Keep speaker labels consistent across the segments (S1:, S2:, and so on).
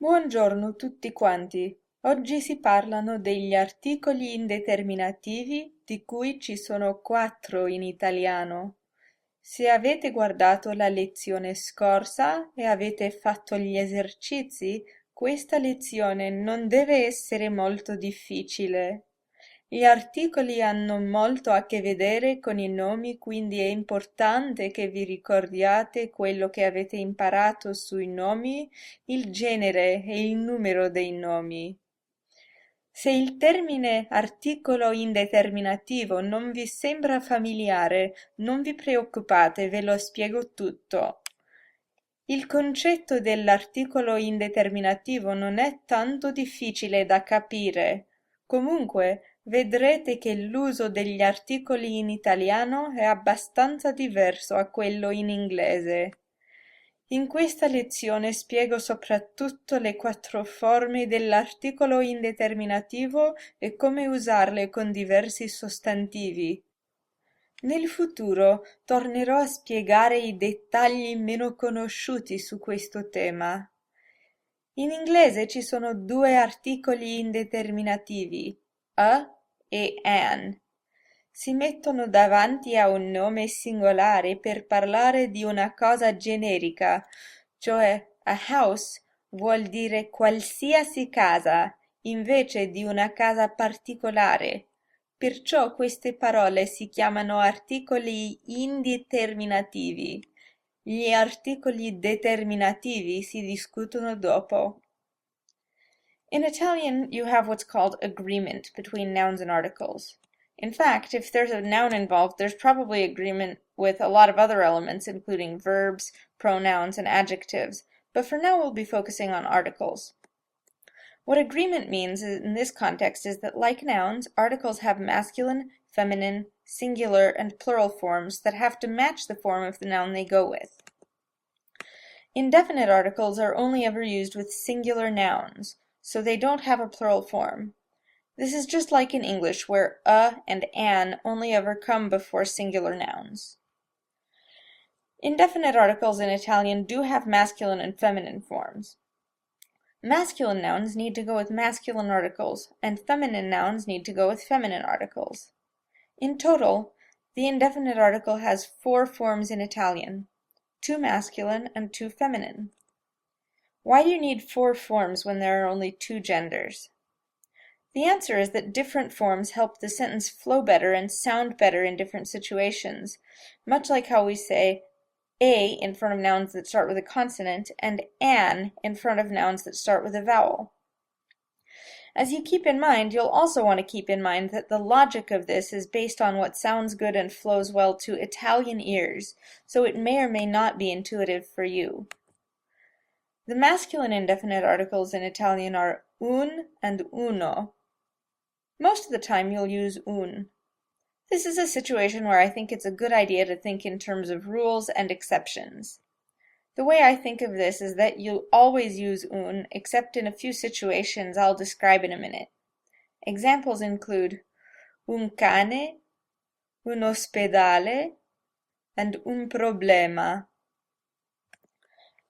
S1: Buongiorno tutti quanti. Oggi si parlano degli articoli indeterminativi, di cui ci sono 4 in italiano. Se avete guardato la lezione scorsa e avete fatto gli esercizi, questa lezione non deve essere molto difficile. Gli articoli hanno molto a che vedere con i nomi, quindi è importante che vi ricordiate quello che avete imparato sui nomi, il genere e il numero dei nomi. Se il termine articolo indeterminativo non vi sembra familiare, non vi preoccupate, ve lo spiego tutto. Il concetto dell'articolo indeterminativo non è tanto difficile da capire. Comunque, vedrete che l'uso degli articoli in italiano è abbastanza diverso a quello in inglese. In questa lezione spiego soprattutto le 4 forme dell'articolo indeterminativo e come usarle con diversi sostantivi. Nel futuro tornerò a spiegare i dettagli meno conosciuti su questo tema. In inglese ci sono 2 articoli indeterminativi, a e an. Si mettono davanti a un nome singolare per parlare di una cosa generica, cioè a house vuol dire qualsiasi casa, invece di una casa particolare. Perciò queste parole si chiamano articoli indeterminativi. Gli articoli determinativi si discutono dopo. In Italian, you have what's called agreement between nouns and articles. In fact, if there's a noun involved, there's probably agreement with a lot of other elements, including verbs, pronouns, and adjectives, but for now we'll be focusing on articles. What agreement means in this context is that, like nouns, articles have masculine, feminine, singular, and plural forms that have to match the form of the noun they go with. Indefinite articles are only ever used with singular nouns, so they don't have a plural form. This is just like in English, where a and an only ever come before singular nouns. Indefinite articles in Italian do have masculine and feminine forms. Masculine nouns need to go with masculine articles, and feminine nouns need to go with feminine articles. In total, the indefinite article has 4 forms in Italian, 2 masculine and 2 feminine. Why do you need 4 forms when there are only 2 genders? The answer is that different forms help the sentence flow better and sound better in different situations, much like how we say a in front of nouns that start with a consonant and an in front of nouns that start with a vowel. As you keep in mind, you'll also want to keep in mind that the logic of this is based on what sounds good and flows well to Italian ears, so it may or may not be intuitive for you. The masculine indefinite articles in Italian are un and uno. Most of the time you'll use un. This is a situation where I think it's a good idea to think in terms of rules and exceptions. The way I think of this is that you'll always use un, except in a few situations I'll describe in a minute. Examples include un cane, un ospedale, and un problema.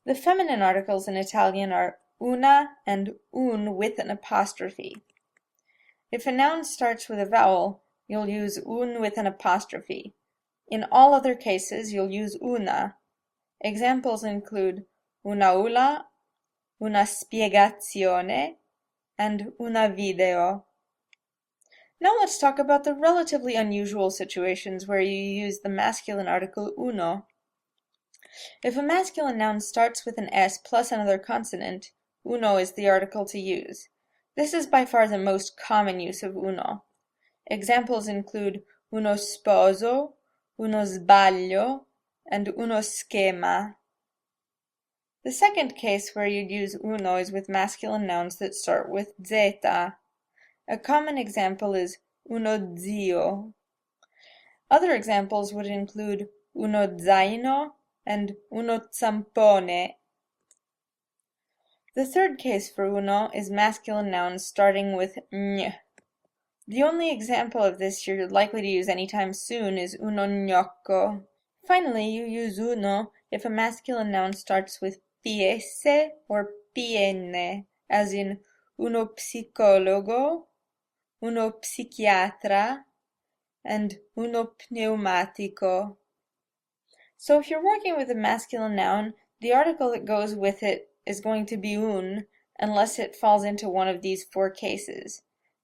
S1: The feminine articles in Italian are una and un with an apostrophe. If a noun starts with a vowel, you'll use un with an apostrophe. In all other cases, you'll use una. Examples include una aula, una spiegazione, and una video. Now let's talk about the relatively unusual situations where you use the masculine article uno. If a masculine noun starts with an S plus another consonant, uno is the article to use. This is by far the most common use of uno. Examples include uno sposo, uno sbaglio, and uno schema. The second case where you'd use uno is with masculine nouns that start with zeta. A common example is uno zio. Other examples would include uno zaino and uno zampone. The third case for uno is masculine nouns starting with ñ. The only example of this you're likely to use anytime soon is uno gnocco. Finally, you use uno if a masculine noun starts with ps or PN, as in uno psicologo, uno psichiatra, and uno pneumatico. So if you're working with a masculine noun, the article that goes with it is going to be un, unless it falls into one of these four cases.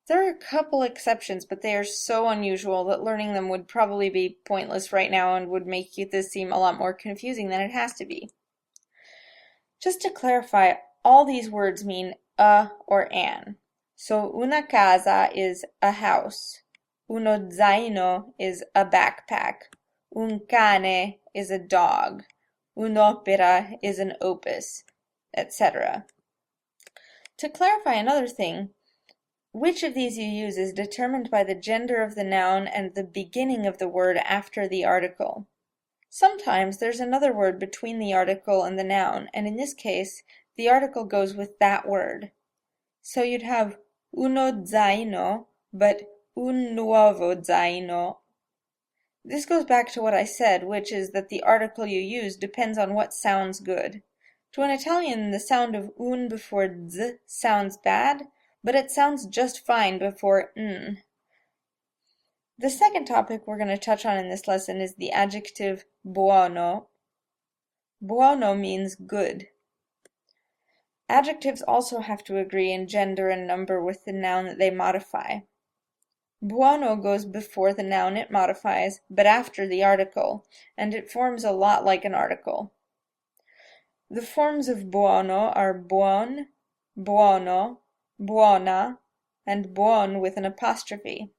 S1: There are a couple exceptions, but they are so unusual that learning them would probably be pointless right now and would make this seem a lot more confusing than it has to be. Just to clarify, all these words mean a or an. So una casa is a house. Uno zaino is a backpack. Un cane is a dog. Un'opera is an opus, etc. To clarify another thing, which of these you use is determined by the gender of the noun and the beginning of the word after the article. Sometimes there's another word between the article and the noun, and in this case, the article goes with that word. So you'd have uno zaino, but un nuovo zaino. This goes back to what I said, which is that the article you use depends on what sounds good. To an Italian, the sound of un before z sounds bad, but it sounds just fine before n. The second topic we're going to touch on in this lesson is the adjective buono. Buono means good. Adjectives also have to agree in gender and number with the noun that they modify. Buono goes before the noun it modifies, but after the article, and it forms a lot like an article. The forms of buono are buon, buono, buona, and buon with an apostrophe.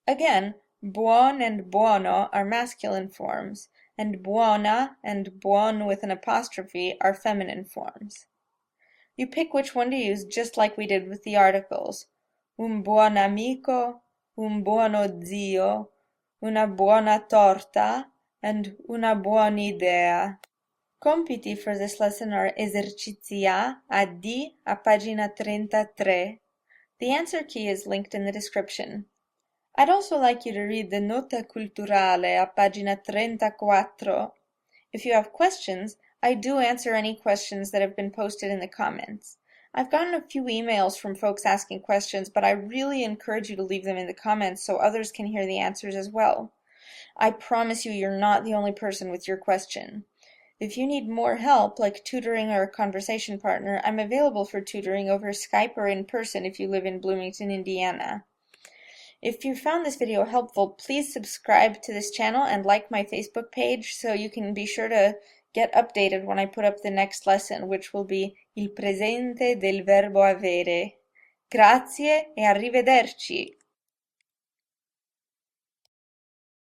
S1: Again, buon and buono are masculine forms, and buona and buon with an apostrophe are feminine forms. You pick which one to use just like we did with the articles. Un buon amico, un buono zio, una buona torta, and una buona idea. Compiti for this lesson are esercizi A, D, a pagina 33. The answer key is linked in the description. I'd also like you to read the Nota Culturale a pagina 34. If you have questions, I do answer any questions that have been posted in the comments. I've gotten a few emails from folks asking questions, but I really encourage you to leave them in the comments so others can hear the answers as well. I promise you're not the only person with your question. If you need more help, like tutoring or a conversation partner, I'm available for tutoring over Skype or in person if you live in Bloomington, Indiana. If you found this video helpful, please subscribe to this channel and like my Facebook page so you can be sure to get updated when I put up the next lesson, which will be il presente del verbo avere. Grazie e arrivederci!